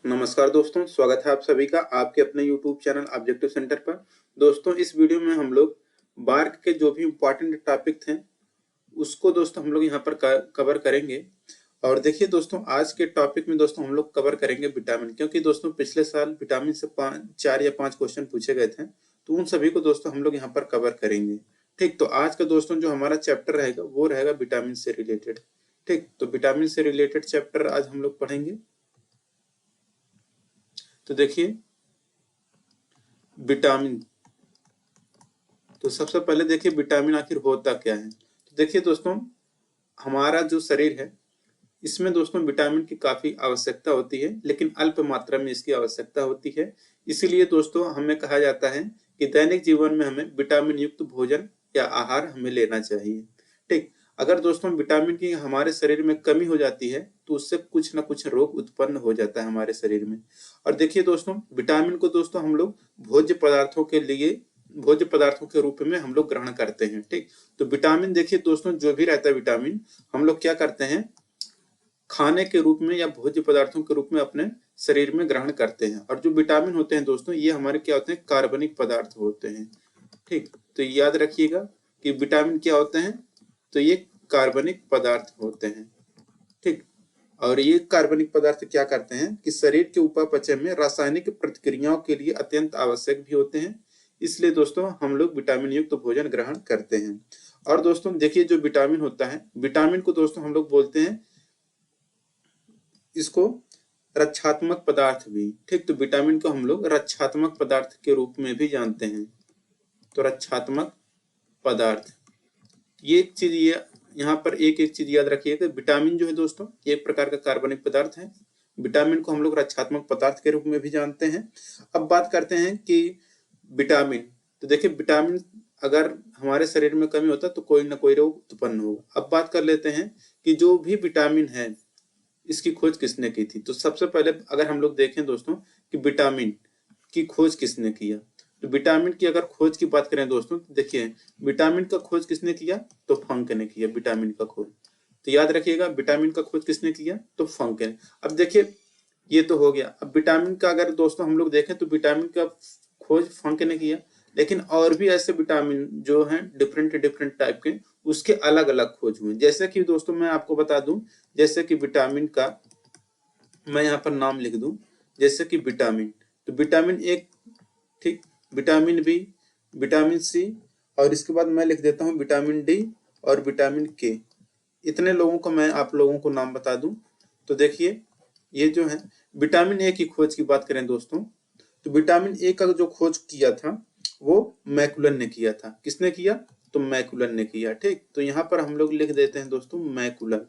नमस्कार दोस्तों, स्वागत है आप सभी का आपके अपने YouTube चैनल ऑब्जेक्टिव सेंटर पर। दोस्तों, इस वीडियो में हम लोग बार्क के जो भी इम्पोर्टेंट टॉपिक थे उसको दोस्तों हम लोग यहाँ पर कवर करेंगे। और देखिए दोस्तों, आज के टॉपिक में दोस्तों हम लोग कवर करेंगे विटामिन, क्योंकि दोस्तों पिछले साल विटामिन से 4 या 5 क्वेश्चन पूछे गए थे, तो उन सभी को दोस्तों हम लोग यहाँ पर कवर करेंगे। ठीक, तो आज का दोस्तों जो हमारा चैप्टर रहेगा वो रहेगा विटामिन से रिलेटेड। ठीक, तो विटामिन से रिलेटेड चैप्टर आज हम लोग पढ़ेंगे। तो देखिए विटामिन, तो सबसे पहले देखिए विटामिन आखिर होता क्या है। तो देखिए दोस्तों, हमारा जो शरीर है इसमें दोस्तों विटामिन की काफी आवश्यकता होती है, लेकिन अल्प मात्रा में इसकी आवश्यकता होती है। इसीलिए दोस्तों हमें कहा जाता है कि दैनिक जीवन में हमें विटामिन युक्त भोजन या आहार हमें लेना चाहिए। ठीक, अगर दोस्तों विटामिन की हमारे शरीर में कमी हो जाती है तो उससे कुछ ना कुछ रोग उत्पन्न हो जाता है हमारे शरीर में। और देखिए दोस्तों, विटामिन को दोस्तों हम लोग भोज्य पदार्थों के रूप में हम लोग ग्रहण करते हैं। ठीक, तो विटामिन देखिए दोस्तों, जो भी रहता है विटामिन हम लोग क्या करते हैं, खाने के रूप में या भोज्य पदार्थों के रूप में अपने शरीर में ग्रहण करते हैं। और जो विटामिन होते हैं दोस्तों, ये हमारे क्या होते हैं, कार्बनिक पदार्थ होते हैं। ठीक, तो याद रखिएगा कि विटामिन क्या होते हैं, तो ये कार्बनिक पदार्थ होते हैं। ठीक, और ये कार्बनिक पदार्थ क्या करते हैं कि शरीर के उपापचय में रासायनिक प्रतिक्रियाओं के लिए अत्यंत आवश्यक भी होते हैं। इसलिए दोस्तों हम लोग विटामिन युक्त भोजन ग्रहण करते हैं। और दोस्तों देखिए, जो विटामिन होता है, विटामिन को दोस्तों हम लोग बोलते हैं इसको रक्षात्मक पदार्थ भी। ठीक, तो विटामिन को हम लोग रक्षात्मक पदार्थ के रूप में भी जानते हैं। तो रक्षात्मक पदार्थ, ये एक चीज, ये यहाँ पर एक चीज याद रखिएगा, विटामिन जो है दोस्तों एक प्रकार का कार्बनिक पदार्थ है। विटामिन को हम लोग रक्षात्मक पदार्थ के रूप में भी जानते हैं। अब बात करते हैं कि विटामिन, तो देखिए विटामिन अगर हमारे शरीर में कमी होता है तो कोई ना कोई रोग उत्पन्न होगा। अब बात कर लेते हैं कि जो भी विटामिन है इसकी खोज किसने की थी। तो सबसे पहले अगर हम लोग देखें दोस्तों कि विटामिन की खोज किसने किया, तो विटामिन की अगर खोज की बात करें दोस्तों, तो देखिए विटामिन का खोज किसने किया, तो फंक ने किया विटामिन का खोज। तो याद रखिएगा, विटामिन का खोज किसने किया, तो फंक ने। अब देखिए ये तो हो गया। अब विटामिन का अगर दोस्तों हम लोग देखें तो विटामिन का खोज फंक ने किया, लेकिन और भी ऐसे विटामिन जो हैं डिफरेंट डिफरेंट टाइप के, उसके अलग अलग खोज हुए। जैसे कि दोस्तों मैं आपको बता दूं, जैसे कि विटामिन का मैं यहाँ पर नाम लिख दूं, जैसे कि विटामिन, तो विटामिन ए, ठीक, विटामिन बी, विटामिन सी, और इसके बाद मैं लिख देता हूँ विटामिन डी और विटामिन के। इतने लोगों को मैं आप लोगों को नाम बता दूं। तो देखिए ये जो है विटामिन ए की खोज की बात करें दोस्तों, तो विटामिन ए का जो खोज किया था वो मैकुलन ने किया था। किसने किया, तो मैकुलन ने किया। ठीक, तो यहाँ पर हम लोग लिख देते हैं दोस्तों मैकुलन।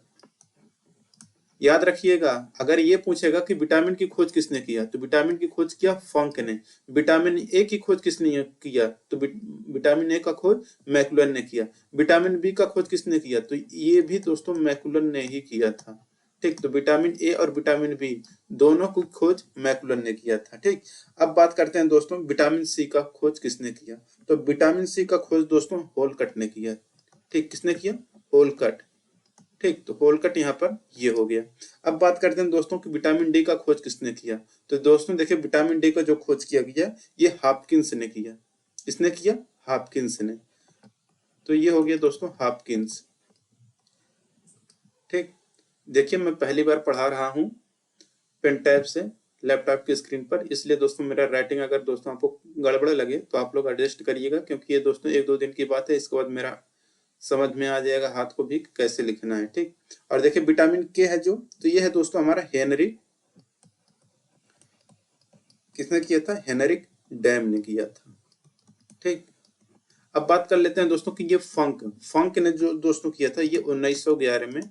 याद रखिएगा, अगर ये पूछेगा कि विटामिन की खोज किसने किया, तो विटामिन की खोज किया फंक ने। विटामिन ए की खोज किसने किया, तो विटामिन ए का खोज मैकुलन ने किया। विटामिन बी का खोज किसने किया, तो ये भी दोस्तों मैकुलन ने ही किया था। ठीक, तो विटामिन ए और विटामिन बी दोनों की खोज मैकुलन ने किया था। ठीक, अब बात करते हैं दोस्तों विटामिन सी का खोज किसने किया, तो विटामिन सी का खोज दोस्तों होलकट ने किया। ठीक, किसने किया, होलकट। ठीक, तो होलकट यहाँ पर ये हो गया। अब बात करते हैं दोस्तों कि विटामिन डी का खोज किसने किया, तो दोस्तों देखिए विटामिन डी का जो खोज किया गया ये हॉपकिंस ने किया। इसने किया, हॉपकिंस ने। तो ये हो गया दोस्तों हॉपकिंस। ठीक, देखिए मैं पहली बार पढ़ा रहा हूँ पेन टैब से लैपटॉप की स्क्रीन पर, इसलिए दोस्तों मेरा राइटिंग अगर दोस्तों आपको गड़बड़ लगे तो आप लोग एडजस्ट करिएगा, क्योंकि ये दोस्तों 1-2 दिन की बात है। इसके बाद मेरा समझ में आ जाएगा हाथ को भी कैसे लिखना है। ठीक, और देखिए विटामिन के है जो, तो ये है दोस्तों हमारा हेनरिक, किसने किया था, हेनरिक डैम ने किया था। ठीक, अब बात कर लेते हैं दोस्तों कि ये फंक ने जो दोस्तों किया था ये 1911 में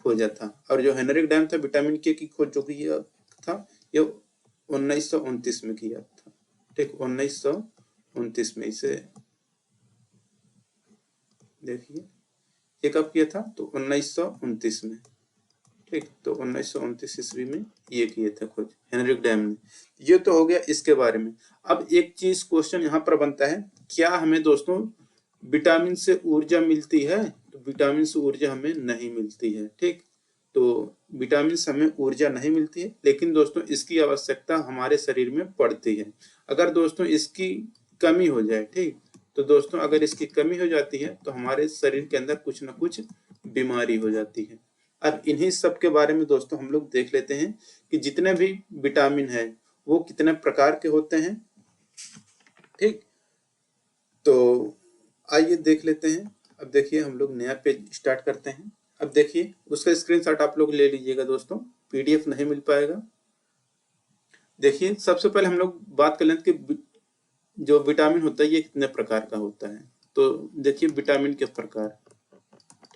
खोजा था। और जो हेनरिक डैम था विटामिन के की खोज जो किया था ये 1929 में किया था। ठीक, 1929 में। इसे देखिए ये कब किया था, तो 1929 में। ठीक, तो 1929 ईस्वी में ये किए थे खोज हेनरिक डैम ने। ये तो हो गया इसके बारे में। अब एक चीज क्वेश्चन यहाँ पर बनता है, क्या हमें दोस्तों विटामिन से ऊर्जा मिलती है, तो विटामिन से ऊर्जा हमें नहीं मिलती है। ठीक, तो विटामिन से हमें ऊर्जा नहीं मिलती है, लेकिन दोस्तों इसकी आवश्यकता हमारे शरीर में पड़ती है। अगर दोस्तों इसकी कमी हो जाए, ठीक, तो दोस्तों अगर इसकी कमी हो जाती है तो हमारे शरीर के अंदर कुछ ना कुछ बीमारी हो जाती है। अब इन्हीं सब के बारे में दोस्तों हम लोग देख लेते हैं कि जितने भी विटामिन है वो कितने प्रकार के होते हैं। ठीक, तो आइए देख लेते हैं। अब देखिए हम लोग नया पेज स्टार्ट करते हैं। अब देखिए उसका स्क्रीनशॉट आप लोग ले लीजिएगा दोस्तों, पीडीएफ नहीं मिल पाएगा। देखिए सबसे पहले हम लोग बात कर लें कि जो विटामिन होता है ये कितने प्रकार का होता है। तो देखिए विटामिन के प्रकार,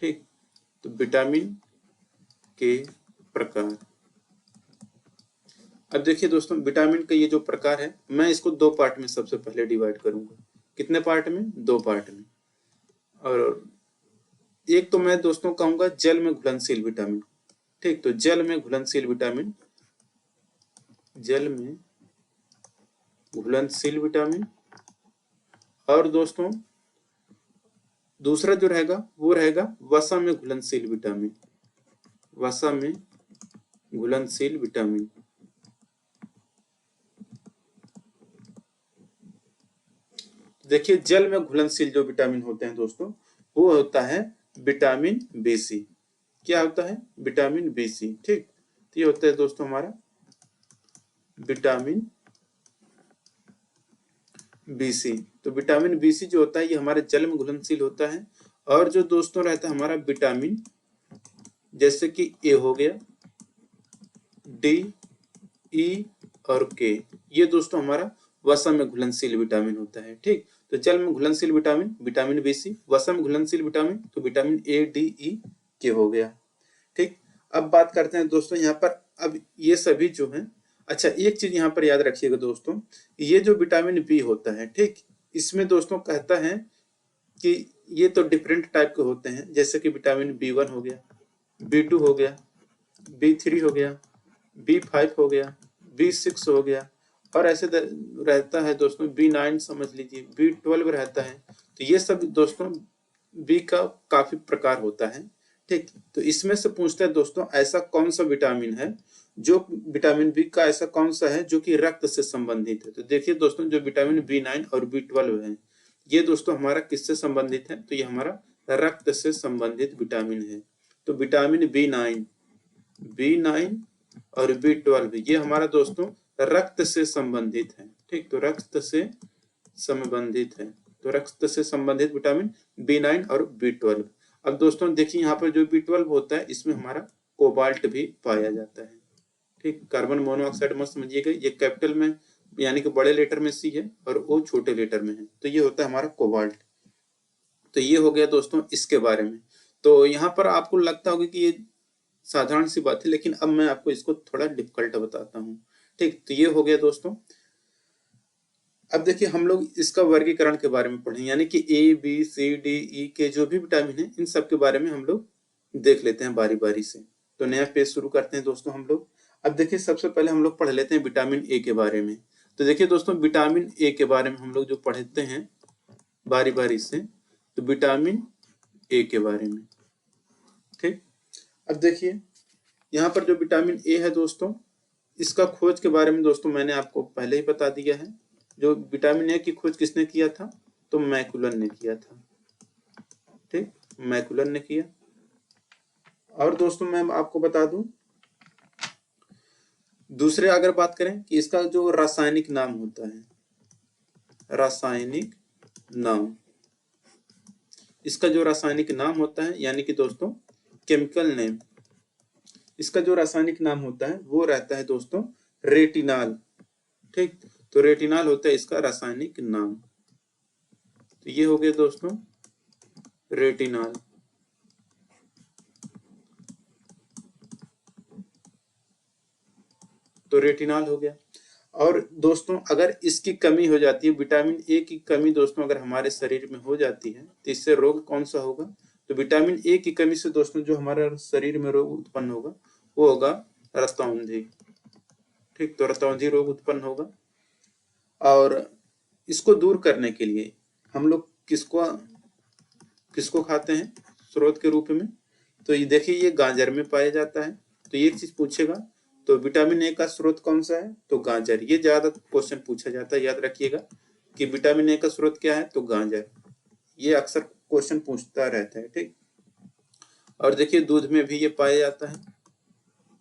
ठीक, तो विटामिन के प्रकार। अब देखिए दोस्तों विटामिन का ये जो प्रकार है, मैं इसको दो पार्ट में सबसे पहले डिवाइड करूंगा। कितने पार्ट में? दो पार्ट में। और एक तो मैं दोस्तों कहूंगा जल में घुलनशील विटामिन। ठीक, तो जल में घुलनशील विटामिन, जल में घुलनशील विटामिन। और दोस्तों दूसरा जो रहेगा वो रहेगा वसा में घुलनशील विटामिन, वसा में घुलनशील विटामिन। देखिए जल में घुलनशील जो विटामिन होते हैं दोस्तों, वो होता है विटामिन बी सी। क्या होता है? Vitamin B C. ठीक, तो ये होता है दोस्तों हमारा विटामिन बी सी। तो विटामिन बी सी जो होता है ये हमारे जल में घुलनशील होता है। और जो दोस्तों रहता है हमारा विटामिन, जैसे कि ए हो गया, डी, ई और के, ये दोस्तों हमारा वसा में घुलनशील विटामिन होता है। ठीक, तो जल में घुलनशील विटामिन विटामिन बी सी, वसा में घुलनशील विटामिन तो विटामिन ए, डी, ई, के हो गया। ठीक, अब बात करते हैं दोस्तों यहाँ पर, अब ये सभी जो हैं, अच्छा एक चीज यहाँ पर याद रखिएगा दोस्तों, ये जो विटामिन बी होता है, ठीक, इसमें दोस्तों कहता है कि ये तो डिफरेंट टाइप के होते हैं, जैसे कि विटामिन बी वन हो गया, बी टू हो गया, बी थ्री हो गया, बी फाइव हो गया, बी सिक्स हो गया, और ऐसे रहता है दोस्तों बी नाइन समझ लीजिए, बी ट्वेल्व रहता है। तो ये सब दोस्तों बी का काफी प्रकार होता है। ठीक, तो इसमें से पूछते हैं दोस्तों ऐसा कौन सा विटामिन है, जो विटामिन बी का ऐसा कौन सा है जो कि रक्त से संबंधित है। तो देखिए दोस्तों जो विटामिन बी नाइन और बी ट्वेल्व है, ये दोस्तों हमारा किससे संबंधित है? तो ये हमारा रक्त से संबंधित विटामिन है। तो vitamin B nine, B nine और बी ट्वेल्व ये हमारा दोस्तों रक्त से संबंधित है। ठीक, तो रक्त से संबंधित है, तो रक्त से संबंधित विटामिन बी नाइन और बी ट्वेल्व। अब दोस्तों देखिए यहाँ पर जो बी ट्वेल्व होता है इसमें हमारा कोबाल्ट भी पाया जाता है। ठीक, कार्बन मोनोऑक्साइड मत समझिएगा, ये कैपिटल में यानी कि बड़े लेटर में सी है और वो छोटे लेटर में है, तो ये होता है हमारा कोबाल्ट। तो ये हो गया दोस्तों इसके बारे में। तो यहाँ पर आपको लगता होगा कि ये साधारण सी बात है, लेकिन अब मैं आपको इसको थोड़ा डिफिकल्ट बताता हूँ। ठीक, तो ये हो गया दोस्तों। अब देखिए हम लोग इसका वर्गीकरण के बारे में पढ़ें, यानी कि A B C D E के जो भी विटामिन है इन सब के बारे में हम लोग देख लेते हैं बारी बारी से। तो नया पेज शुरू करते हैं दोस्तों हम लोग। अब देखिए सबसे पहले हम लोग पढ़ लेते हैं विटामिन ए के बारे में। तो देखिए दोस्तों विटामिन ए के बारे में हम लोग जो पढ़ते हैं बारी बारी से, तो विटामिन ए के बारे में। ठीक, अब देखिए यहाँ पर जो विटामिन ए है दोस्तों, इसका खोज के बारे में दोस्तों मैंने आपको पहले ही बता दिया है। जो विटामिन ए की खोज किसने किया था? तो मैकुलन ने किया था। ठीक, मैकुलन ने किया। और दोस्तों मैं आपको बता दूं, दूसरे अगर बात करें कि इसका जो रासायनिक नाम होता है, रासायनिक नाम, इसका जो रासायनिक नाम होता है यानी कि दोस्तों केमिकल नेम, इसका जो रासायनिक नाम होता है वो रहता है दोस्तों रेटिनाल। ठीक, तो रेटिनाल होता है इसका रासायनिक नाम। तो ये हो गया दोस्तों रेटिनाल। तो रेटिनाल हो गया। और दोस्तों अगर इसकी कमी हो जाती है, विटामिन ए की कमी दोस्तों अगर हमारे शरीर में हो जाती है तो इससे रोग कौन सा होगा? तो विटामिन ए की कमी से दोस्तों जो हमारे शरीर में रोग उत्पन्न होगा वो होगा रतौंधी। ठीक, तो रतौंधी रोग उत्पन्न होगा। और इसको दूर करने के लिए हम लोग किसको किसको खाते हैं स्रोत के रूप में? तो ये देखिए ये गाजर में पाया जाता है। तो ये चीज पूछेगा, तो विटामिन ए का स्रोत कौन सा है, तो गाजर। ये ज्यादा क्वेश्चन पूछा जाता है, याद रखिएगा कि विटामिन ए का स्रोत क्या है, तो गाजर। ये अक्सर क्वेश्चन पूछता रहता है, ठीक। और देखिए दूध में भी ये पाया जाता है,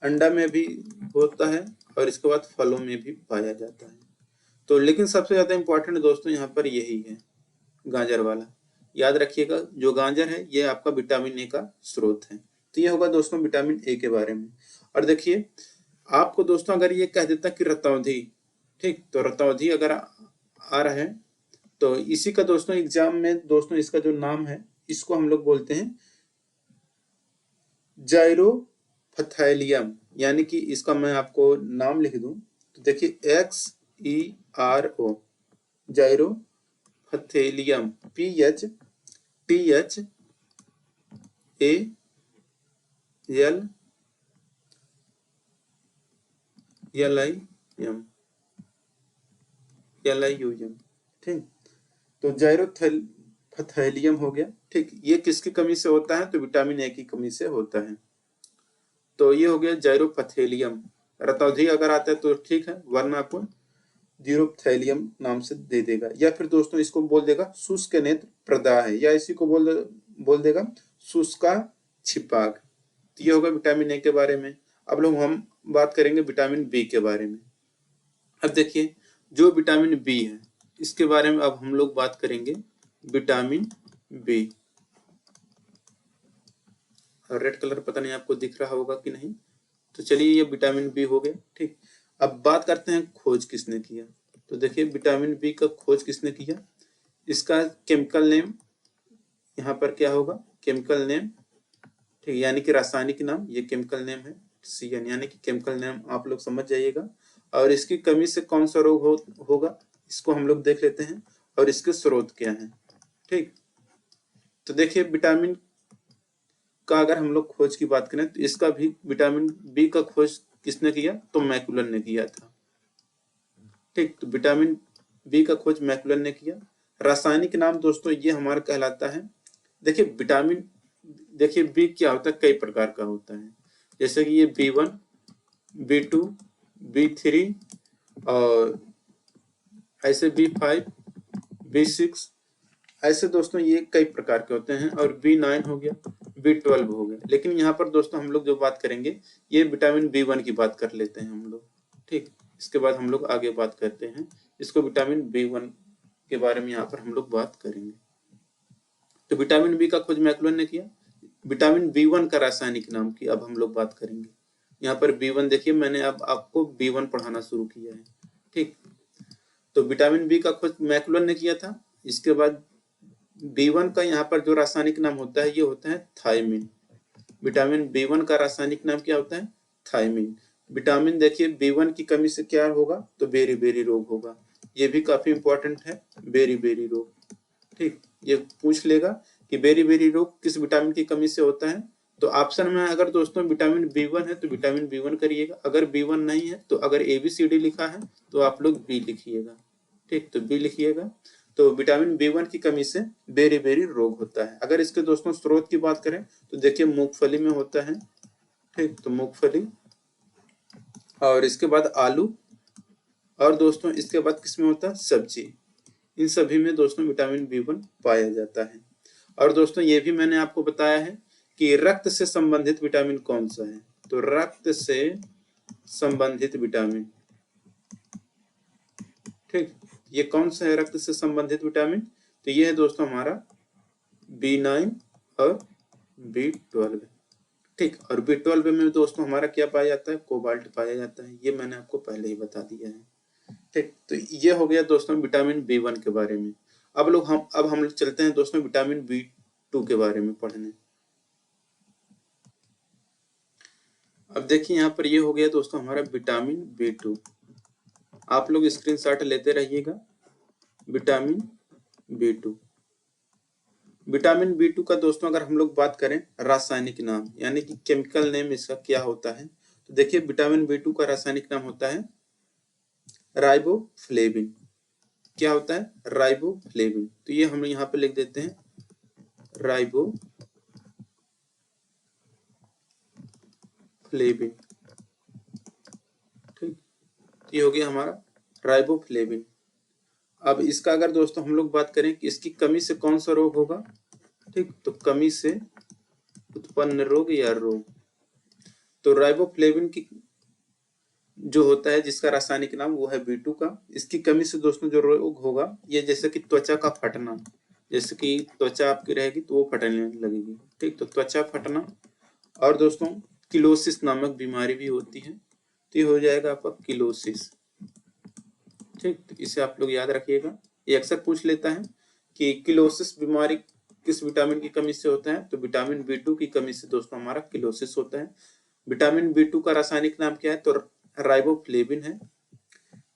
अंडा में भी होता है, और इसके बाद फलों में भी पाया जाता है। तो लेकिन सबसे ज्यादा इंपॉर्टेंट दोस्तों यहाँ पर यही है, गाजर वाला। याद रखिएगा जो गाजर है ये आपका विटामिन ए का स्रोत है। तो ये होगा दोस्तों विटामिन ए के बारे में। और देखिए आपको दोस्तों अगर ये कह देता कि रतौंधी, ठीक, तो रतौंधी अगर आ रहा है तो इसी का दोस्तों एग्जाम में दोस्तों इसका जो नाम है इसको हम लोग बोलते हैं जाइरोफथैलियम। यानी कि इसका मैं आपको नाम लिख दूं तो देखिए XERO, जाइरोफथैलियम, PHTHALLIUM, ठीक। तो जाइरोफथैलियम हो गया, ठीक। ये किसकी कमी से होता है, तो विटामिन ए की कमी से होता है। तो ये हो गया जाइरोफथैलियम। रतौंधी अगर आता है तो ठीक है, वरना आपको जीरोफथैलियम नाम से दे देगा। या फिर दोस्तों इसको बोल देगा शुष्क नेत्र प्रदाह है, या इसी को बोल देगा शुष्का छिपाग। तो ये होगा विटामिन ए के बारे में। अब लोग हम बात करेंगे विटामिन बी के बारे में। अब देखिए जो विटामिन बी है इसके बारे में अब हम लोग बात करेंगे, विटामिन बी। और रेड कलर पता नहीं आपको दिख रहा होगा कि नहीं। तो चलिए ये विटामिन बी हो गया, ठीक। अब बात करते हैं खोज किसने किया। तो देखिए विटामिन बी का खोज किसने किया, इसका केमिकल नेम यहाँ पर क्या होगा, केमिकल नेम, ठीक, यानी कि रासायनिक नाम, ये केमिकल नेम है CN, यानी कि केमिकल नेम आप लोग समझ जाइएगा। और इसकी कमी से कौन सा रोग होगा इसको हम लोग देख लेते हैं, और इसके स्रोत क्या हैं, ठीक। तो देखिए विटामिन का अगर हम लोग खोज की बात करें तो इसका भी विटामिन बी का खोज किसने किया, तो मैकुलन ने किया था, ठीक। तो विटामिन बी का खोज मैकुलन ने किया। रासायनिक नाम दोस्तों ये हमारा कहलाता है, देखिए विटामिन, देखिए बी क्या होता है, कई प्रकार का होता है, जैसे कि ये B1, B2, B3 और ऐसे B5, B6, ऐसे दोस्तों ये कई प्रकार के होते हैं। और B9 हो गया, B12 हो गया। लेकिन यहाँ पर दोस्तों हम लोग जो बात करेंगे ये विटामिन B1 की बात कर लेते हैं हम लोग, ठीक। इसके बाद हम लोग आगे बात करते हैं, इसको विटामिन B1 के बारे में यहाँ पर हम लोग बात करेंगे। तो विटामिन बी का खोज मैकुलन ने किया। विटामिन B1 का रासायनिक नाम की अब हम लोग बात करेंगे। यहाँ पर B1 देखिए मैंने अब आपको B1 पढ़ाना शुरू किया है, ठीक। तो विटामिन बी का खोज मैकुलन ने किया था। इसके बाद B1 का यहाँ पर जो रासायनिक नाम होता है ये होता है थायमिन। विटामिन B1 का रासायनिक नाम क्या होता है, थायमिन। विटामिन देखिए B1 की कमी से क्या होगा, तो बेरी रोग होगा। ये भी काफी इंपॉर्टेंट है, बेरी रोग, ठीक। ये पूछ लेगा कि बेरी रोग किस विटामिन की कमी से होता है। तो ऑप्शन में अगर दोस्तों विटामिन B1 है तो विटामिन B1 करिएगा, अगर B1 नहीं है तो अगर ABCD लिखा है तो आप लोग B लिखिएगा, ठीक। तो B लिखिएगा। तो विटामिन B1 की कमी से बेरी रोग होता है। अगर इसके दोस्तों स्रोत की बात करें तो देखिए मूंगफली में होता है, ठीक। तो मूंगफली, और इसके बाद आलू, और दोस्तों इसके बाद किसमें होता है, सब्जी। इन सभी में दोस्तों विटामिन B1 पाया जाता है। और दोस्तों ये भी मैंने आपको बताया है कि रक्त से संबंधित विटामिन कौन सा है, तो रक्त से संबंधित विटामिन, ठीक। ये कौन सा है रक्त से संबंधित विटामिन, तो ये है दोस्तों हमारा B9 और B12, ठीक। और B12 में दोस्तों हमारा क्या पाया जाता है, कोबाल्ट पाया जाता है। ये मैंने आपको पहले ही बता दिया है, ठीक। तो ये हो गया दोस्तों विटामिन B1 के बारे में। अब हम लोग चलते हैं दोस्तों विटामिन B2 के बारे में पढ़ने। अब देखिए यहाँ पर ये हो गया दोस्तों हमारा विटामिन B2। आप लोग स्क्रीनशॉट लेते रहिएगा, विटामिन B2। विटामिन B2 का दोस्तों अगर हम लोग बात करें रासायनिक नाम, यानी कि केमिकल नेम इसका क्या होता है, तो देखिए विटामिन B2 का रासायनिक नाम होता है राइबोफ्लेविन। क्या होता है, राइबोफ्लेविन। तो ये हम यहाँ पे लिख देते हैं राइबोफ्लेविन, राइबोफ्लेविन। ठीक, ये हो गया हमारा राइबोफ्लेविन। अब इसका अगर दोस्तों हम लोग बात करें कि इसकी कमी से कौन सा रोग होगा, ठीक, तो कमी से उत्पन्न रोग या रोग। तो राइबोफ्लेविन की जो होता है जिसका रासायनिक नाम वो है B2 का, इसकी कमी से दोस्तों जो रोग होगा ये जैसे कि त्वचा का फटना, जैसे कि त्वचा आपकी रहेगी तो वो फटने लगेगी। ठीक, तो त्वचा फटना। और दोस्तों किलोसिस नामक बीमारी भी होती है, तो ये हो जाएगा आपका किलोसिस। ठीक, तो इसे आप लोग याद रखिएगा, ये अक्सर पूछ लेता है कि किलोसिस बीमारी किस विटामिन की कमी से होता है, तो विटामिन B2 की कमी से दोस्तों हमारा किलोसिस होता है। विटामिन B2 का रासायनिक नाम क्या है, तो राइबोफ्लेविन है।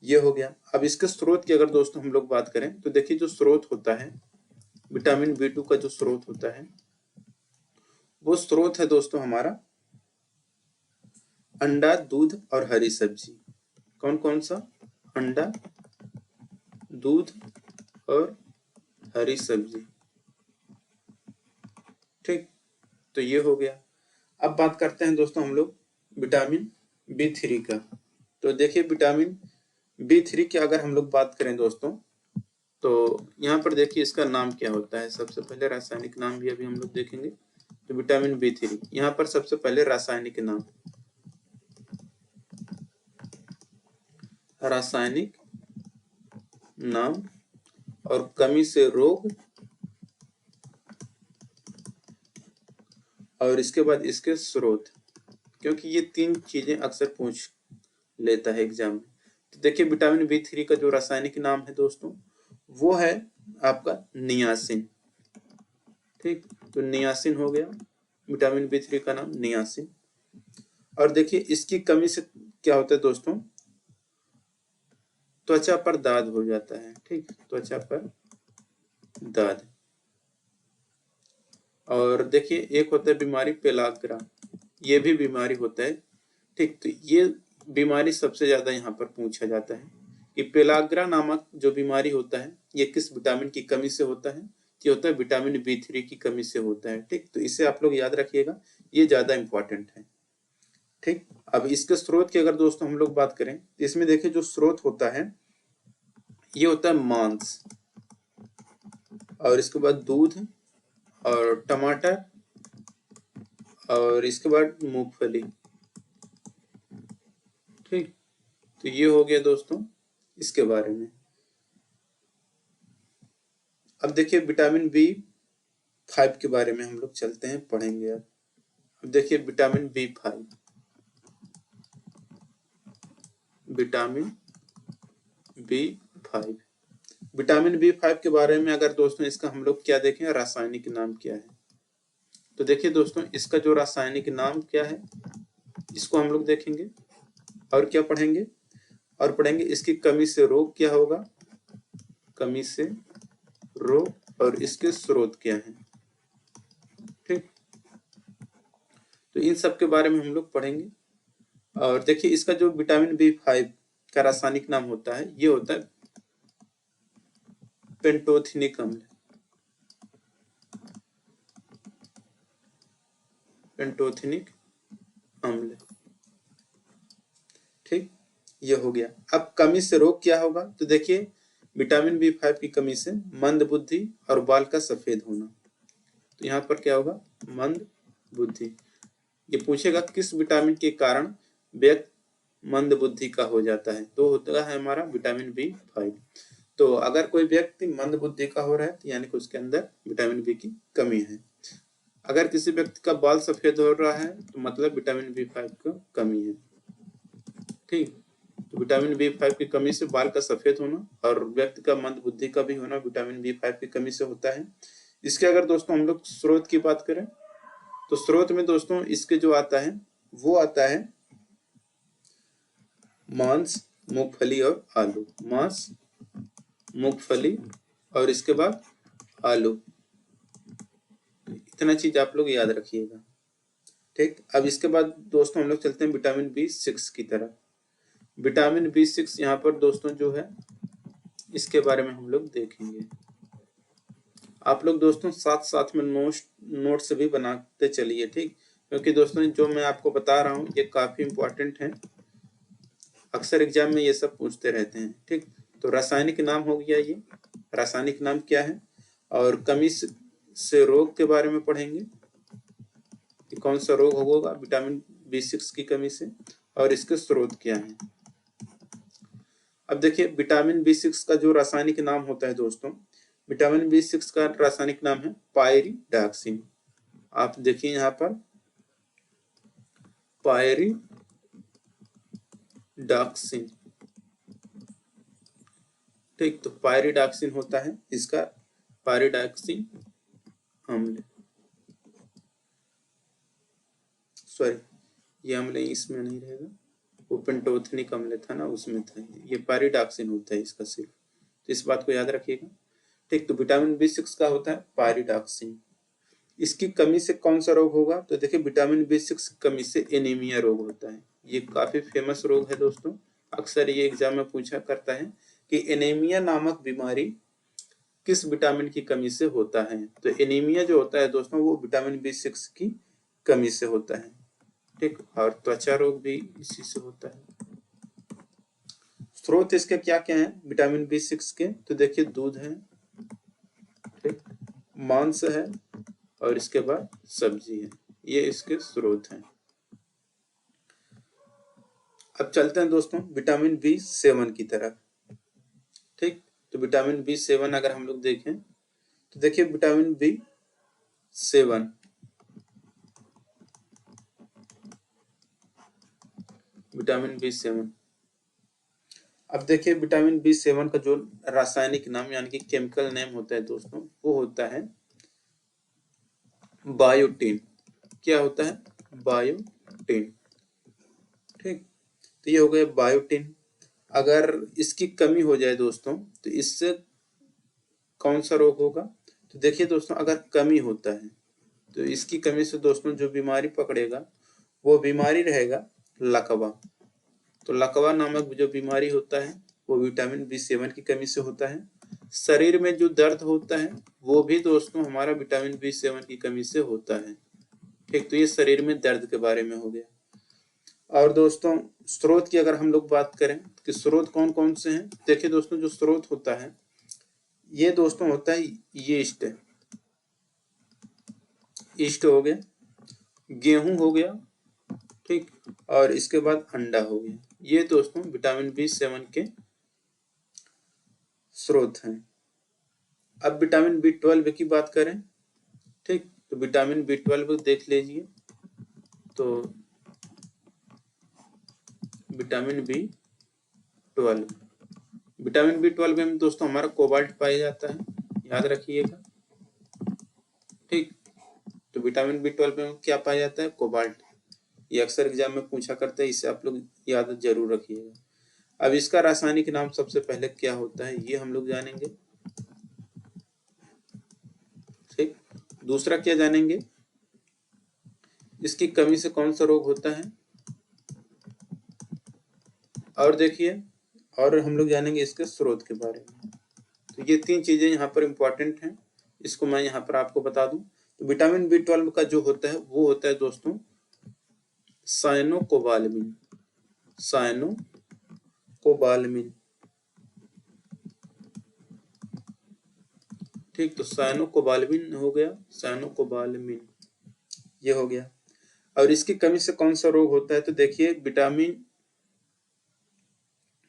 ये हो गया। अब इसके स्रोत की अगर दोस्तों हम लोग बात करें तो देखिए जो स्रोत होता है विटामिन B2 का, जो स्रोत होता है वो स्रोत है दोस्तों हमारा अंडा, दूध और हरी सब्जी। कौन कौन सा? अंडा, दूध और हरी सब्जी। ठीक, तो ये हो गया। अब बात करते हैं दोस्तों हम लोग विटामिन B3 का। तो देखिए विटामिन B3 की अगर हम लोग बात करें दोस्तों, तो यहाँ पर देखिए इसका नाम क्या होता है। सबसे पहले रासायनिक नाम भी अभी हम लोग देखेंगे। तो विटामिन B3 यहाँ पर सबसे पहले रासायनिक नाम, रासायनिक नाम और कमी से रोग, और इसके बाद इसके स्रोत, क्योंकि ये तीन चीजें अक्सर पूछ लेता है एग्जाम में। तो देखिए विटामिन B3 का जो रासायनिक नाम है दोस्तों वो है आपका नियासिन। ठीक, तो नियासिन हो गया विटामिन B3 का नाम, नियासिन। और देखिए इसकी कमी से क्या होता है दोस्तों, त्वचा पर दाद हो जाता है। ठीक, त्वचा पर दाद। और देखिए एक होता है बीमारी पेलाग्रा, ये भी बीमारी होता है। ठीक, तो ये बीमारी सबसे ज्यादा यहाँ पर पूछा जाता है कि पेलाग्रा नामक जो बीमारी होता है ये किस विटामिन की कमी से होता है, ये होता है विटामिन B3 की कमी से होता है। ठीक, तो इसे आप लोग याद रखिएगा, ये ज्यादा इंपॉर्टेंट है। ठीक, अब इसके स्रोत की अगर दोस्तों हम लोग बात करें तो इसमें देखिए जो स्रोत होता है ये होता है मांस, और इसके बाद दूध और टमाटर, और इसके बाद मूंगफली। ठीक, तो ये हो गया दोस्तों इसके बारे में। अब देखिए विटामिन B5 के बारे में हम लोग चलते हैं, पढ़ेंगे। अब देखिए vitamin B5, vitamin B5, vitamin B5 के बारे में अगर दोस्तों इसका हम लोग क्या देखें, रासायनिक नाम क्या है। तो देखिए दोस्तों इसका जो रासायनिक नाम क्या है इसको हम लोग देखेंगे, और क्या पढ़ेंगे, और पढ़ेंगे इसकी कमी से रोग क्या होगा, कमी से रोग, और इसके स्रोत क्या हैं। ठीक, तो इन सब के बारे में हम लोग पढ़ेंगे। और देखिए इसका जो विटामिन B5 का रासायनिक नाम होता है ये होता है पेंटोथेनिक अम्ल, पेंटोथेनिक अम्ल। ठीक, ये हो गया। अब कमी से रोग क्या होगा, तो देखिए विटामिन B5 की कमी से मंद बुद्धि और बाल का सफेद होना। तो यहाँ पर क्या होगा, मंद बुद्धि। ये पूछेगा किस विटामिन के कारण व्यक्ति मंद बुद्धि का हो जाता है, तो होता है हमारा विटामिन B5। तो अगर कोई व्यक्ति मंद बुद्धि का हो रहा है तो यानी कि उसके अंदर विटामिन B की कमी है। अगर किसी व्यक्ति का बाल सफेद हो रहा है तो मतलब विटामिन B5 की कमी है। ठीक, तो विटामिन B5 की कमी से बाल का सफेद होना और व्यक्ति का मंद बुद्धि का भी होना विटामिन B5 की कमी से होता है। इसके अगर दोस्तों हम लोग स्रोत की बात करें तो स्रोत में दोस्तों इसके जो आता है वो आता है मांस, मूंगफली और आलू। मांस, मूंगफली और इसके बाद आलू, इतना चीज आप लोग याद रखिएगा। ठीक, अब इसके बाद दोस्तों हम लोग चलते हैं विटामिन B6 की तरफ। विटामिन B6 यहाँ पर दोस्तों जो है इसके बारे में हम लोग देखेंगे। आप लोग दोस्तों साथ साथ में नोट्स भी बनाते चलिए। ठीक, क्योंकि दोस्तों जो मैं आपको बता रहा हूँ ये काफी इंपॉर्टेंट है, अक्सर एग्जाम में ये सब पूछते रहते हैं। ठीक, तो रासायनिक नाम हो गया ये, रासायनिक नाम क्या है, और कमी से रोग के बारे में पढ़ेंगे कि कौन सा रोग होगा विटामिन B6 की कमी से, और इसके स्रोत क्या हैं। अब देखिए विटामिन B6 का जो रासायनिक नाम होता है दोस्तों, विटामिन B6 का रासायनिक नाम है पायरिडॉक्सिन। आप देखिए यहाँ पर पायरिडॉक्सिन। ठीक, तो पायरिडॉक्सिन होता है इसका पायरिडॉक्सिन अम्ल, सॉरी ये अम्ल इसमें नहीं रहेगा, वो पेंटोथेनिक अम्ल था ना उसमें था, ये पायरिडॉक्सिन होता है इसका सिर्फ, तो इस बात को याद रखिएगा। ठीक, तो विटामिन B6 का होता है पायरिडॉक्सिन। इसकी कमी से कौन सा रोग होगा, तो देखिए विटामिन B6 की कमी से एनीमिया रोग होता है। ये काफी फेमस रोग है दोस्तों, अक्सर ये एग्जाम में पूछा करता है कि एनीमिया नामक बीमारी किस विटामिन की कमी से होता है। तो एनीमिया जो होता है दोस्तों वो विटामिन B6 की कमी से होता है। ठीक, और त्वचा रोग भी इसी से होता है। स्रोत इसके क्या क्या है विटामिन B6 के, तो देखिए दूध है, ठीक, मांस है, और इसके बाद सब्जी है, ये इसके स्रोत हैं। अब चलते हैं दोस्तों विटामिन B7 की तरफ। ठीक, तो विटामिन B7 अगर हम लोग देखें तो देखिए विटामिन B7 विटामिन B7, अब देखिए विटामिन B7 का जो रासायनिक नाम यानी कि केमिकल नेम होता है दोस्तों वो होता है बायोटिन। क्या होता है, बायोटिन। ठीक, तो ये हो गया बायोटिन। अगर इसकी कमी हो जाए दोस्तों तो इससे कौन सा रोग होगा, तो देखिए दोस्तों अगर कमी होता है तो इसकी कमी से दोस्तों जो बीमारी पकड़ेगा वो बीमारी रहेगा लकवा। तो लकवा नामक जो बीमारी होता है वो विटामिन B7 की कमी से होता है। शरीर में जो दर्द होता है वो भी दोस्तों हमारा विटामिन B7 की कमी से होता है। ठीक, तो ये शरीर में दर्द के बारे में हो गया। और दोस्तों स्रोत की अगर हम लोग बात करें कि स्रोत कौन कौन से हैं, देखिए दोस्तों जो स्रोत होता है ये दोस्तों होता है यीस्ट, ईस्ट हो गया, गेहूं हो गया, ठीक, और इसके बाद अंडा हो गया। ये दोस्तों विटामिन B7 के स्रोत हैं। अब विटामिन B12 की बात करें, ठीक, तो विटामिन B12 देख लीजिए, तो विटामिन B12, विटामिन B12 में दोस्तों हमारा कोबाल्ट पाया जाता है, याद रखिएगा। ठीक, तो विटामिन B12 में क्या पाया जाता है, कोबाल्ट। ये अक्सर एग्जाम में पूछा करते हैं, इसे आप लोग याद जरूर रखिएगा। अब इसका रासायनिक नाम सबसे पहले क्या होता है ये हम लोग जानेंगे। ठीक, दूसरा क्या जानेंगे, इसकी कमी से कौन सा रोग होता है, और देखिए और हम लोग जानेंगे इसके स्रोत के बारे में। तो ये तीन चीजें यहाँ पर इंपॉर्टेंट हैं, इसको मैं यहाँ पर आपको बता दूं। तो विटामिन B12 का जो होता है वो होता है दोस्तों साइनोकोबालामिन, साइनोकोबालामिन। ठीक, तो साइनोकोबालामिन हो गया, साइनोकोबालामिन ये हो गया। और इसकी कमी से कौन सा रोग होता है, तो देखिए विटामिन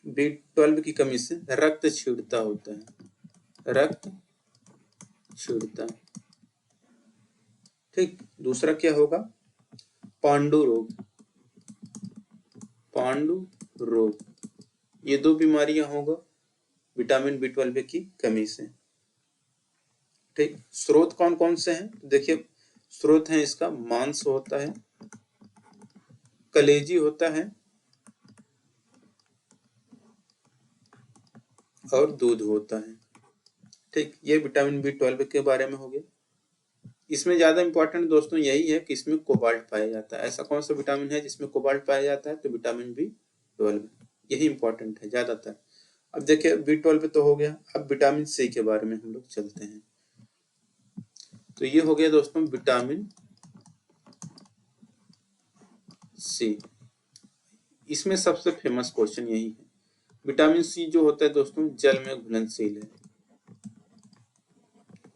B12 की कमी से रक्त क्षीणता होता है, रक्त क्षीणता। ठीक, दूसरा क्या होगा, पांडु रोग, पांडु रोग। ये दो बीमारियां होगा विटामिन B12 की कमी से। ठीक, स्रोत कौन कौन से हैं, देखिए स्रोत है इसका मांस होता है, कलेजी होता है, और दूध होता है। ठीक, ये विटामिन B12 के बारे में हो गया। इसमें ज्यादा इंपॉर्टेंट दोस्तों यही है कि इसमें कोबाल्ट पाया जाता है। ऐसा कौन सा विटामिन है जिसमें कोबाल्ट पाया जाता है, तो विटामिन B12, यही इंपॉर्टेंट है ज्यादातर। अब देखिए B12 तो हो गया, अब विटामिन C के बारे में हम लोग चलते हैं। तो ये हो गया दोस्तों विटामिन सी। इसमें सबसे फेमस क्वेश्चन यही है। विटामिन सी जो होता है दोस्तों जल में घुलनशील है,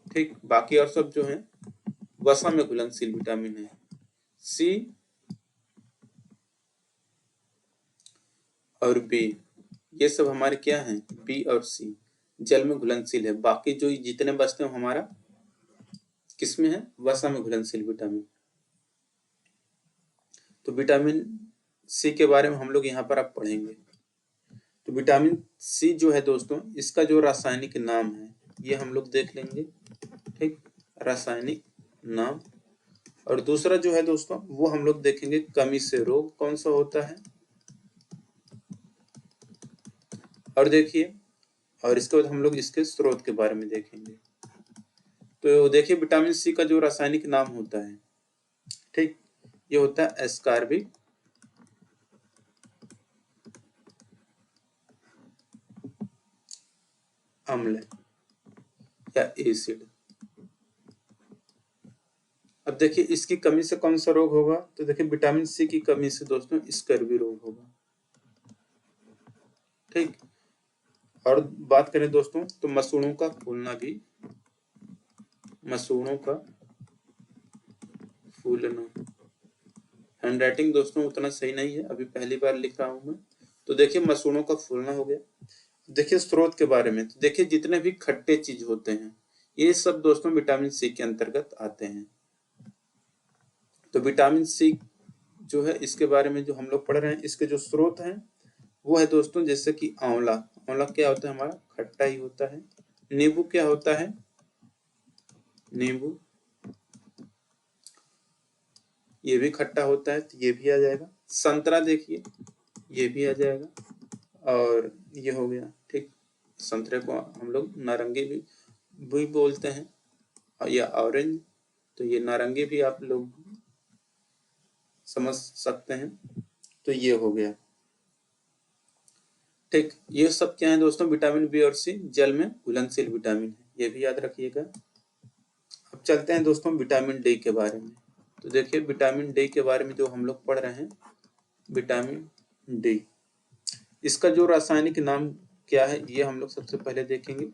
ठीक। बाकी और सब जो है वसा में घुलनशील विटामिन है। सी और बी, ये सब हमारे क्या हैं, बी और सी जल में घुलनशील है। बाकी जो जितने बचते हैं हमारा किसमें है, वसा में घुलनशील विटामिन। तो विटामिन सी के बारे में हम लोग यहाँ पर अब पढ़ेंगे। तो विटामिन सी जो है दोस्तों, इसका जो रासायनिक नाम है ये हम लोग देख लेंगे, ठीक, रासायनिक नाम। और दूसरा जो है दोस्तों वो हम लोग देखेंगे कमी से रोग कौन सा होता है। और देखिए, और इसके बाद हम लोग इसके स्रोत के बारे में देखेंगे। तो देखिए विटामिन सी का जो रासायनिक नाम होता है, ठीक, ये होता है एस्कॉर्बिक अम्ल या एसिड। अब देखिए इसकी कमी से कौन सा रोग होगा, तो देखिए विटामिन सी की कमी से दोस्तों स्कर्वी रोग होगा, ठीक। और बात करें दोस्तों तो मसूड़ों का फूलना भी, मसूड़ों का फूलना, हैंडराइटिंग दोस्तों उतना सही नहीं है, अभी पहली बार लिख रहा हूं मैं। तो देखिए मसूड़ों का फूलना हो गया। देखिए स्रोत के बारे में, तो देखिए जितने भी खट्टे चीज होते हैं ये सब दोस्तों विटामिन सी के अंतर्गत आते हैं। तो विटामिन सी जो है इसके बारे में जो हम लोग पढ़ रहे हैं, इसके जो स्रोत हैं वो है दोस्तों जैसे कि आंवला। आंवला क्या होता है, हमारा खट्टा ही होता है। नींबू क्या होता है, नींबू ये भी खट्टा होता है, तो ये भी आ जाएगा। संतरा देखिए ये भी आ जाएगा। और ये हो गया, ठीक, संतरे को हम लोग नारंगी भी बोलते हैं या ऑरेंज, तो ये नारंगी भी आप लोग समझ सकते हैं। तो ये हो गया, ठीक। ये सब क्या है दोस्तों, विटामिन बी और सी जल में घुलनशील विटामिन है, ये भी याद रखिएगा। अब चलते हैं दोस्तों विटामिन डी के बारे में। तो देखिए विटामिन डी के बारे में जो हम लोग पढ़ रहे हैं, विटामिन डी, इसका जो रासायनिक नाम क्या है ये हम लोग सबसे पहले देखेंगे,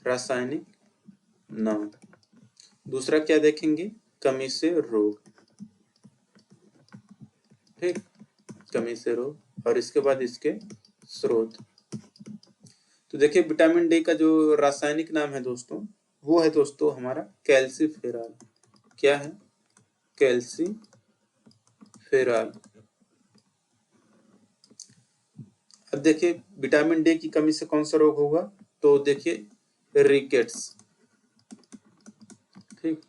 रासायनिक नाम। दूसरा क्या देखेंगे, कमी से रोग, ठीक, कमी से रोग। और इसके बाद इसके स्रोत। तो देखिए विटामिन डी का जो रासायनिक नाम है दोस्तों वो है दोस्तों हमारा कैल्सीफेरॉल। क्या है, कैल्सीफेरॉल। अब देखिए विटामिन डी की कमी से कौन सा रोग होगा, तो देखिए रिकेट्स, ठीक,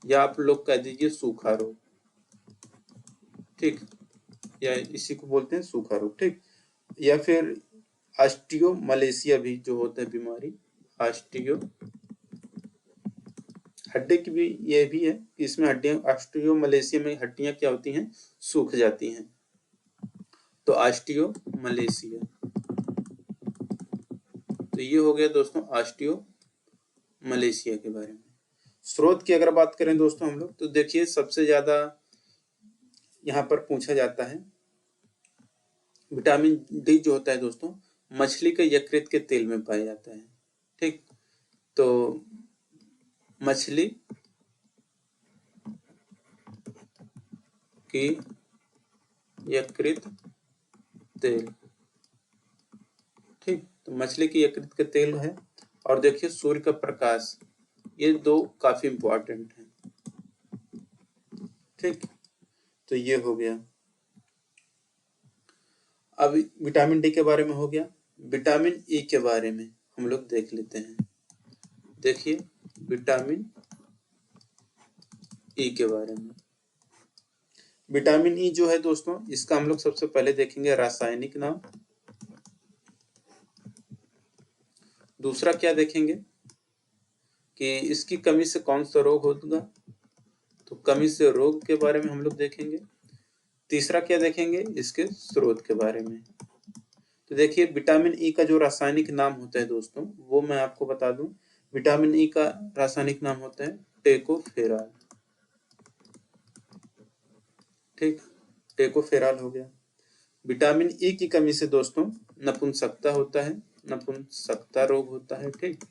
या आप लोग कह दीजिए सूखा रोग, ठीक, या इसी को बोलते हैं सूखा रोग, ठीक। या फिर ऑस्टियोमलेशिया भी जो होता है बीमारी, ऑस्टियो, हड्डी की भी ये भी है कि इसमें हड्डियां, ऑस्टियोमलेशिया में हड्डियां क्या होती हैं, सूख जाती हैं। तो ऑस्टियोमलेशिया, तो ये हो गया दोस्तों ऑस्टियोमलेशिया के बारे में। स्रोत की अगर बात करें दोस्तों हम लोग, तो देखिए सबसे ज्यादा यहाँ पर पूछा जाता है विटामिन डी जो होता है दोस्तों मछली के यकृत के तेल में पाया जाता है, ठीक। तो मछली की यकृत तेल, ठीक, तो मछली की यकृत के तेल है। और देखिए सूर्य का प्रकाश, ये दो काफी इंपॉर्टेंट हैं, ठीक। तो ये हो गया। अब विटामिन डी के बारे में हो गया। विटामिन ई के बारे में हम लोग देख लेते हैं। देखिए विटामिन ई के बारे में, विटामिन ई जो है दोस्तों इसका हम लोग सबसे पहले देखेंगे रासायनिक नाम। दूसरा क्या देखेंगे कि इसकी कमी से कौन सा रोग होगा, तो कमी से रोग के बारे में हम लोग देखेंगे। तीसरा क्या देखेंगे, इसके स्रोत के बारे में। तो देखिए विटामिन ई का जो रासायनिक नाम होता है दोस्तों वो मैं आपको बता दूं, विटामिन ई का रासायनिक नाम होता है टेकोफेरॉल, ठीक। टेकोफेराल हो गया। विटामिन ई की कमी से दोस्तों नपुंसकता होता है, नपुंसकता रोग होता है, ठीक।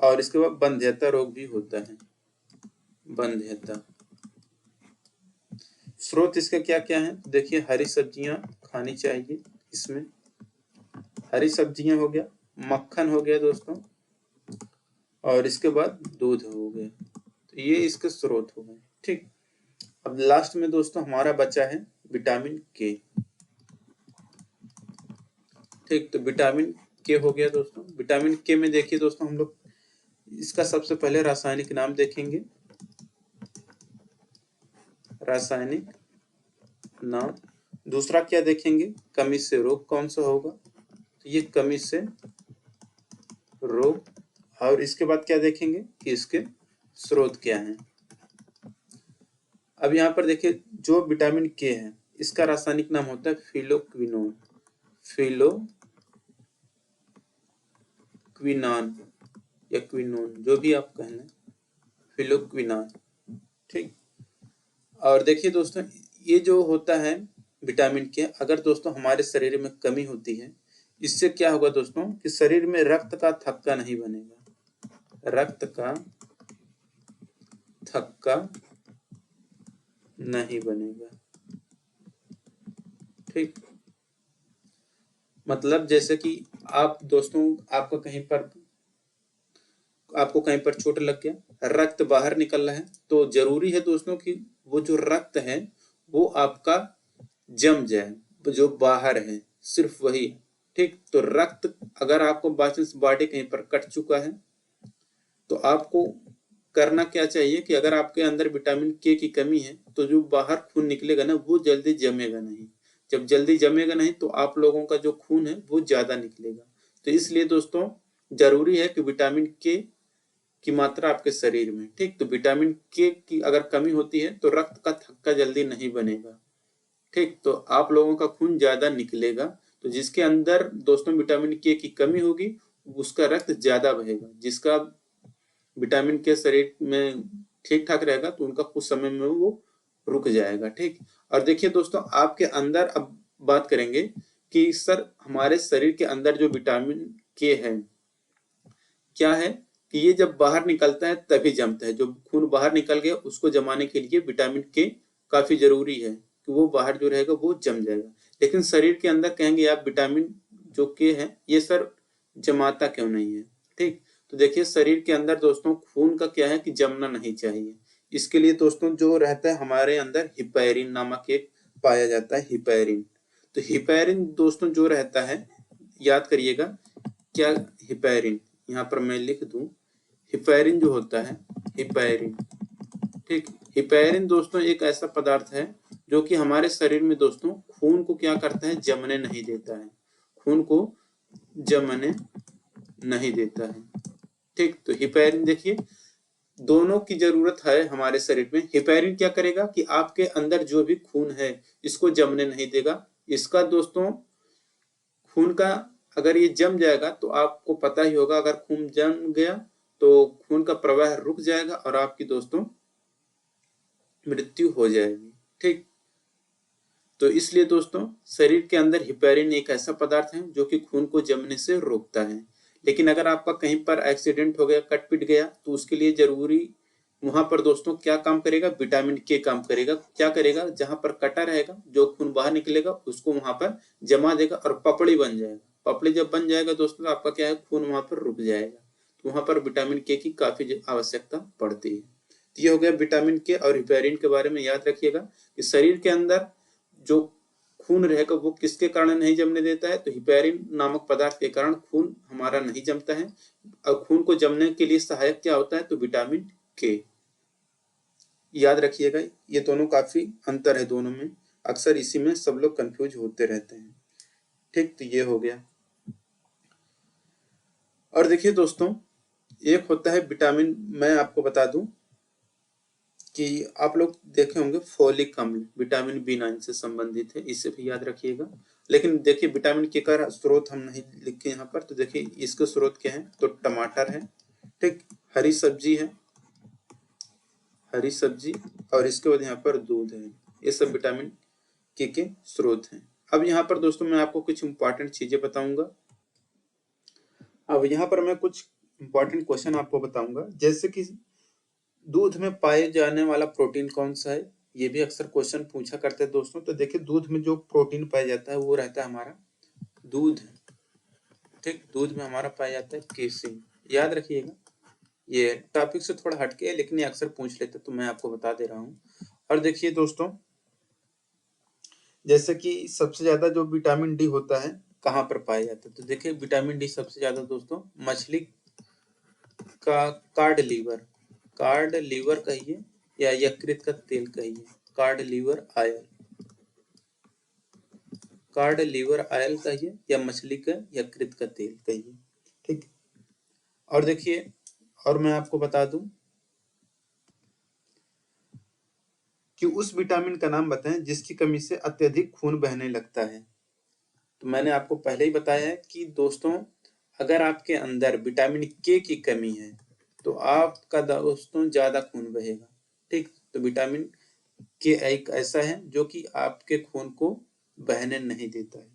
और इसके बाद बंध्यता रोग भी होता है, बंध्यता। स्रोत इसका क्या क्या है, देखिए हरी सब्जियां खानी चाहिए। इसमें हरी सब्जियां हो गया, मक्खन हो गया दोस्तों, और इसके बाद दूध हो गया। तो ये इसके स्रोत हो गए, ठीक। अब लास्ट में दोस्तों हमारा बचा है विटामिन के, ठीक। तो विटामिन के हो गया दोस्तों। विटामिन के में देखिए दोस्तों हम लोग इसका सबसे पहले रासायनिक नाम देखेंगे, रासायनिक नाम। दूसरा क्या देखेंगे, कमी से रोग कौन सा होगा, तो ये कमी से रोग। और इसके बाद क्या देखेंगे कि इसके स्रोत क्या हैं। अब यहाँ पर देखिए जो विटामिन के है इसका रासायनिक नाम होता है फिलोक्विनोन, फिलोक्विनान या क्विनोन, जो भी आप कह लें, फिलोक्विनान, ठीक। और देखिए दोस्तों ये जो होता है विटामिन के, अगर दोस्तों हमारे शरीर में कमी होती है, इससे क्या होगा दोस्तों कि शरीर में रक्त का थक्का नहीं बनेगा, रक्त का थक्का नहीं बनेगा, ठीक। मतलब जैसे कि आप दोस्तों आपको कहीं पर चोट लग गया, रक्त बाहर निकल रहा है, तो जरूरी है दोस्तों कि वो जो रक्त है वो आपका जम जाए, जो बाहर है सिर्फ वही, ठीक। तो रक्त अगर आपको बाई चांस बॉडी कहीं पर कट चुका है तो आपको करना क्या चाहिए कि अगर आपके अंदर विटामिन के की कमी है तो जो बाहर खून निकलेगा ना वो जल्दी जमेगा नहीं। जब जल्दी जमेगा नहीं तो आप लोगों का जो खून है वो ज्यादा निकलेगा। तो इसलिए दोस्तों जरूरी है कि विटामिन के की मात्रा आपके शरीर में, ठीक। तो विटामिन के की अगर कमी होती है तो रक्त का थक्का जल्दी नहीं बनेगा, ठीक। तो आप लोगों का खून ज्यादा निकलेगा। तो जिसके अंदर दोस्तों विटामिन के की कमी होगी उसका रक्त ज्यादा बहेगा, जिसका विटामिन के शरीर में ठीक ठाक रहेगा तो उनका कुछ समय में वो रुक जाएगा, ठीक। और देखिए दोस्तों आपके अंदर अब बात करेंगे कि सर हमारे शरीर के अंदर जो विटामिन के है क्या है कि ये जब बाहर निकलता है तभी जमता है। जो खून बाहर निकल गया उसको जमाने के लिए विटामिन के काफी जरूरी है कि वो बाहर जो रहेगा वो जम जाएगा। लेकिन शरीर के अंदर कहेंगे आप विटामिन जो के है ये सर जमाता क्यों नहीं है, ठीक। तो देखिए शरीर के अंदर दोस्तों खून का क्या है कि जमना नहीं चाहिए। इसके लिए दोस्तों जो रहता है हमारे अंदर हिपैरिन नामक एक पाया जाता है, हिपैरिन। तो हिपैरिन दोस्तों जो रहता है याद करिएगा क्या, हिपैरिन यहाँ पर मैं लिख दूं, हिपैरिन जो होता है, हिपैरिन, ठीक। हिपैरिन दोस्तों एक ऐसा पदार्थ है जो कि हमारे शरीर में दोस्तों खून को क्या करता है, जमने नहीं देता है, खून को जमने नहीं देता है, ठीक। तो हिपैरिन देखिए दोनों की जरूरत है हमारे शरीर में। हिपैरिन क्या करेगा कि आपके अंदर जो भी खून है इसको जमने नहीं देगा। इसका दोस्तों खून का अगर ये जम जाएगा तो आपको पता ही होगा, अगर खून जम गया तो खून का प्रवाह रुक जाएगा और आपकी दोस्तों मृत्यु हो जाएगी, ठीक। तो इसलिए दोस्तों शरीर के अंदर हिपैरिन एक ऐसा पदार्थ है जो कि खून को जमने से रोकता है। लेकिन अगर आपका कहीं पर एक्सीडेंट हो गया, कट पिट गया, तो उसके लिए जरूरी वहां पर दोस्तों क्या काम करेगा, विटामिन के काम करेगा। क्या करेगा, जहां पर कटा रहेगा जो खून बाहर निकलेगा उसको वहां पर जमा देगा और पपड़ी बन जाएगा। पपड़ी जब बन जाएगा दोस्तों तो आपका क्या है, खून वहां पर रुक जाएगा। तो वहां पर विटामिन के की काफी आवश्यकता पड़ती है। तो ये हो गया विटामिन के और हिपैरिन के बारे में। याद रखिएगा कि शरीर के अंदर जो खून रहेगा वो किसके कारण नहीं जमने देता है, तो हिपैरिन नामक पदार्थ के कारण खून हमारा नहीं जमता है। और खून को जमने के लिए सहायक क्या होता है, तो विटामिन के। याद रखिएगा ये दोनों काफी अंतर है दोनों में, अक्सर इसी में सब लोग कंफ्यूज होते रहते हैं, ठीक। तो ये हो गया। और देखिए दोस्तों एक होता है विटामिन, मैं आपको बता दूं कि आप लोग देखे होंगे फोलिक अम्ल, विटामिन B9 से संबंधित है, इसे भी याद रखिएगा। लेकिन देखिए विटामिन के का स्रोत हम नहीं लिखे यहाँ पर, तो देखिए इसके स्रोत क्या है, तो टमाटर है, ठीक, हरी सब्जी है, हरी सब्जी, और इसके बाद यहाँ पर दूध है, ये सब विटामिन के स्रोत हैं। अब यहाँ पर दोस्तों मैं आपको कुछ इंपॉर्टेंट चीजें बताऊंगा। अब यहाँ पर मैं कुछ इंपॉर्टेंट क्वेश्चन आपको बताऊंगा, जैसे कि दूध में पाए जाने वाला प्रोटीन कौन सा है, ये भी अक्सर क्वेश्चन पूछा करते हैं दोस्तों। तो देखिए दूध में जो प्रोटीन पाया जाता है वो रहता है हमारा दूध, ठीक, दूध में हमारा पाया जाता है केसिन, याद रखिएगा। ये टॉपिक से थोड़ा हटके है लेकिन ये अक्सर पूछ लेते तो मैं आपको बता दे रहा हूँ। और देखिए दोस्तों, जैसे कि सबसे ज्यादा जो विटामिन डी होता है कहाँ पर पाया जाता है, तो देखिए विटामिन डी सबसे ज्यादा दोस्तों मछली का कार्ड लीवर कहिए या यकृत का तेल कहिए, कार्ड लीवर आयल कहिए या मछली का यकृत का तेल कहिए, ठीक। और देखिए, और मैं आपको बता दूं कि उस विटामिन का नाम बताएं जिसकी कमी से अत्यधिक खून बहने लगता है। तो मैंने आपको पहले ही बताया है कि दोस्तों अगर आपके अंदर विटामिन के की कमी है तो आपका दोस्तों ज्यादा खून बहेगा, ठीक। तो विटामिन के एक ऐसा है जो कि आपके खून को बहने नहीं देता है।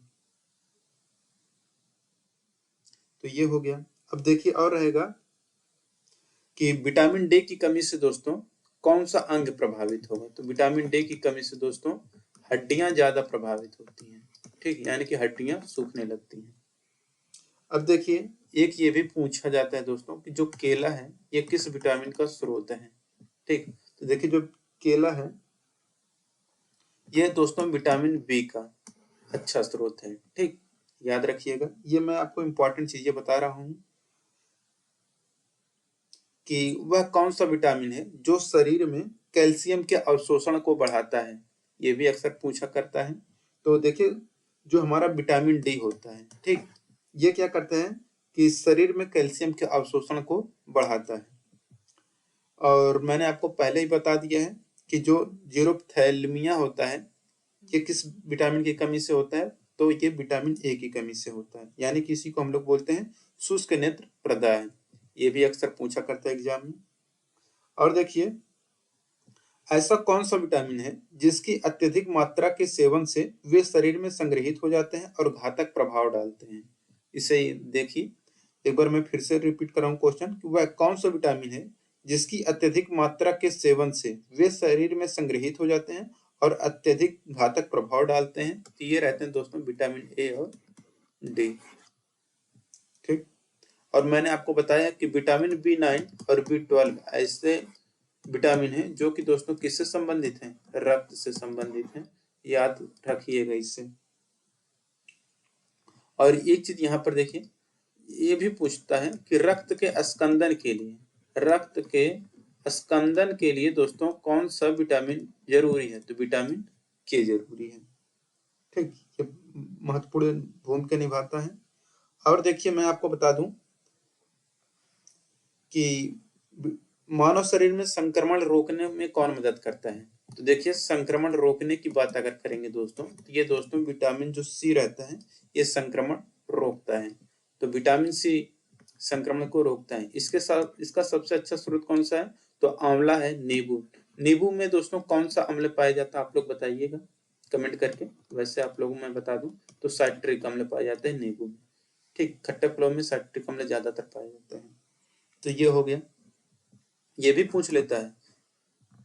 तो ये हो गया। अब देखिए और रहेगा कि विटामिन डी की कमी से दोस्तों कौन सा अंग प्रभावित होगा, तो विटामिन डी की कमी से दोस्तों हड्डियां ज्यादा प्रभावित होती हैं, ठीक, यानी कि हड्डियां सूखने लगती हैं। अब देखिए एक ये भी पूछा जाता है दोस्तों कि जो केला है ये किस विटामिन का स्रोत है, ठीक। तो देखिए जो केला है ये दोस्तों विटामिन बी का अच्छा स्रोत है, ठीक, याद रखिएगा। ये मैं आपको इंपॉर्टेंट चीजें बता रहा हूं कि वह कौन सा विटामिन है जो शरीर में कैल्शियम के अवशोषण को बढ़ाता है, ये भी अक्सर पूछा करता है। तो देखिए जो हमारा विटामिन डी होता है, ठीक, ये क्या करता है कि शरीर में कैल्शियम के अवशोषण को बढ़ाता है। और मैंने आपको पहले ही बता दिया है कि जो जीरोथैलेमिया होता है ये किस विटामिन की कमी से होता है, तो ये विटामिन ए की कमी से होता है, यानी कि इसी को हम लोग बोलते हैं शुष्क नेत्र प्रदाह। ये भी अक्सर पूछा करता है एग्जाम में। और देखिए ऐसा कौन सा विटामिन है जिसकी अत्यधिक मात्रा के सेवन से वे शरीर में संग्रहित हो जाते हैं और घातक प्रभाव डालते हैं। इसे देखिए एक बार मैं फिर से रिपीट कर रहा हूँ क्वेश्चन कि वह कौन सा विटामिन है जिसकी अत्यधिक मात्रा के सेवन से वे शरीर में संग्रहित हो जाते हैं और अत्यधिक घातक प्रभाव डालते हैं। तो ये रहते हैं दोस्तों विटामिन ए और डी, ठीक। और मैंने आपको बताया कि विटामिन बी9 और बी12 ऐसे विटामिन है जो कि दोस्तों किससे संबंधित हैं, रक्त से संबंधित हैं, याद रखिएगा इससे। और एक चीज यहाँ पर देखिए ये भी पूछता है कि रक्त के स्कंदन के लिए दोस्तों कौन सा विटामिन जरूरी है, तो विटामिन के जरूरी है, ठीक, ये महत्वपूर्ण भूमिका निभाता है। और देखिए मैं आपको बता दूं कि मानव शरीर में संक्रमण रोकने में कौन मदद करता है, तो देखिए संक्रमण रोकने की बात अगर करेंगे दोस्तों तो ये दोस्तों विटामिन जो सी रहता है ये संक्रमण रोकता है। तो विटामिन सी संक्रमण को रोकता है। इसके साथ इसका सबसे अच्छा स्रोत कौन सा है, तो आंवला है, नींबू। नींबू में दोस्तों कौन सा अम्ल पाया जाता है आप लोग बताइएगा कमेंट करके। वैसे आप लोगों मैं बता दूं तो साइट्रिक अम्ल पाया जाता है नींबू में, ठीक, खट्टे फलों में साइट्रिक अम्ल ज्यादातर पाया जाता है। तो ये हो गया। ये भी पूछ लेता है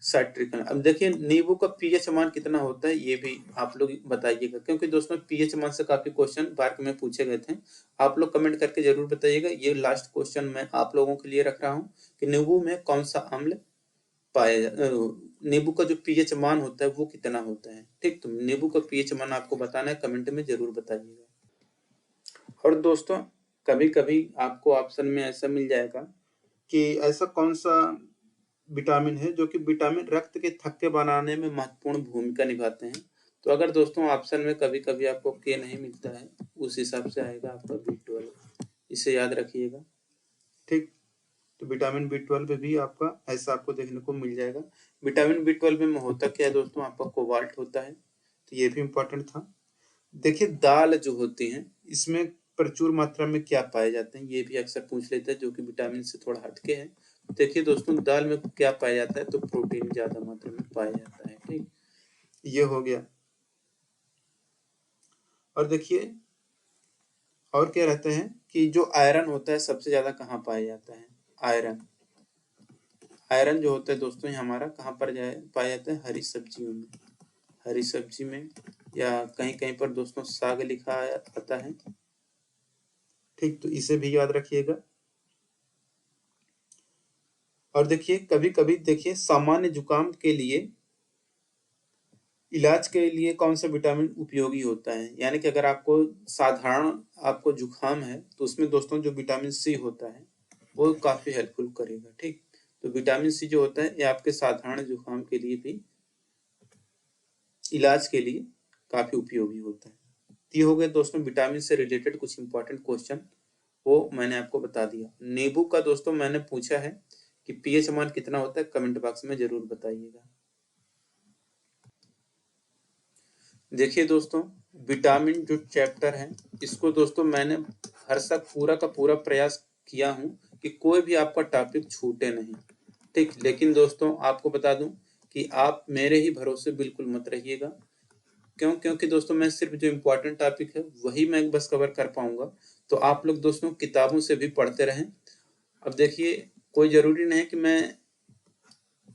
साइट्रिक अम्ल। अब देखिए नींबू का पीएच मान कितना होता है ये भी आप लोग बताइएगा, क्योंकि दोस्तों पीएच मान से काफी क्वेश्चन बार में पूछे गए थे। आप लोग कमेंट करके जरूर बताइएगा। ये लास्ट क्वेश्चन मैं आप लोगों के लिए रख रहा हूँ कि नींबू में कौन सा अम्ल पाया, नींबू का जो पीएच मान होता है वो कितना होता है, ठीक। तो नींबू का पीएच मान आपको बताना है, कमेंट में जरूर बताइएगा। और दोस्तों कभी कभी आपको ऑप्शन में ऐसा मिल जाएगा कि ऐसा कौन सा विटामिन है जो कि विटामिन रक्त के थक्के बनाने में महत्वपूर्ण भूमिका निभाते हैं। तो अगर दोस्तों ऑप्शन में कभी कभी आपको के नहीं मिलता है उस हिसाब से आएगा आपका बी12, इसे याद रखिएगा, ठीक। तो विटामिन बी12 भी आपका ऐसा आपको देखने को मिल जाएगा। विटामिन बी12 में होता क्या है दोस्तों, आपका कोबाल्ट होता है, तो ये भी इंपॉर्टेंट था। देखिए दाल जो होती है इसमें प्रचुर मात्रा में क्या पाए जाते हैं, ये भी अक्सर पूछ लेते हैं, जो कि विटामिन से थोड़ा हटके है। देखिए दोस्तों दाल में क्या पाया जाता है, तो प्रोटीन ज्यादा मात्रा में पाया जाता है, ठीक। ये हो गया। और देखिए और क्या रहते हैं कि जो आयरन होता है सबसे ज्यादा कहाँ पाया जाता है? आयरन, आयरन जो होता है दोस्तों ये हमारा कहाँ पर पाया जाता है? हरी सब्जियों में, हरी सब्जी में, या कहीं कहीं पर दोस्तों साग लिखा आता है। ठीक, तो इसे भी याद रखिएगा। और देखिए कभी कभी देखिए सामान्य जुकाम के लिए इलाज के लिए कौन सा विटामिन उपयोगी होता है, यानी कि अगर आपको साधारण आपको जुकाम है तो उसमें दोस्तों जो विटामिन सी होता है वो काफी हेल्पफुल करेगा। ठीक, तो विटामिन सी जो होता है ये आपके साधारण जुकाम के लिए भी इलाज के लिए काफी उपयोगी होता है। तो ये हो गए दोस्तों विटामिन से रिलेटेड कुछ इंपॉर्टेंट क्वेश्चन, वो मैंने आपको बता दिया। नींबू का दोस्तों मैंने पूछा है कि पीएच मान कितना होता है, कमेंट बॉक्स में जरूर बताइएगा। देखिए दोस्तों विटामिन जो चैप्टर है इसको दोस्तों मैंने भरसक पूरा का पूरा प्रयास किया हूँ कि कोई भी आपका टॉपिक छूटे नहीं। ठीक, लेकिन दोस्तों आपको बता दूं कि आप मेरे ही भरोसे बिल्कुल मत रहिएगा। क्यों? क्योंकि दोस्तों मैं सिर्फ जो इम्पोर्टेंट टॉपिक है वही मैं बस कवर कर पाऊंगा। तो आप लोग दोस्तों किताबों से भी पढ़ते रहें। अब देखिए कोई जरूरी नहीं कि मैं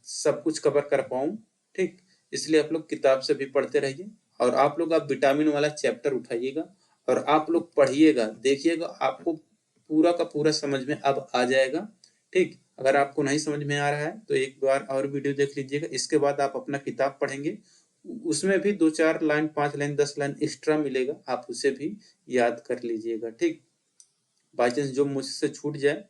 सब कुछ कवर कर पाऊँ। ठीक, इसलिए आप लोग किताब से भी पढ़ते रहिए और आप लोग आप विटामिन वाला चैप्टर उठाइएगा और आप लोग पढ़िएगा, देखिएगा आपको पूरा का पूरा समझ में अब आ जाएगा। ठीक, अगर आपको नहीं समझ में आ रहा है तो एक बार और वीडियो देख लीजिएगा, इसके बाद आप अपना किताब पढ़ेंगे, उसमें भी 2-4 लाइन 5 लाइन 10 लाइन एक्स्ट्रा मिलेगा, आप उसे भी याद कर लीजिएगा। ठीक, बाई चांस जो मुझसे छूट जाए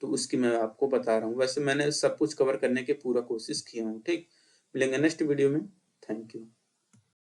तो उसकी मैं आपको बता रहा हूँ, वैसे मैंने सब कुछ कवर करने की पूरा कोशिश किया हूँ। ठीक, मिलेंगे नेक्स्ट वीडियो में। Thank you.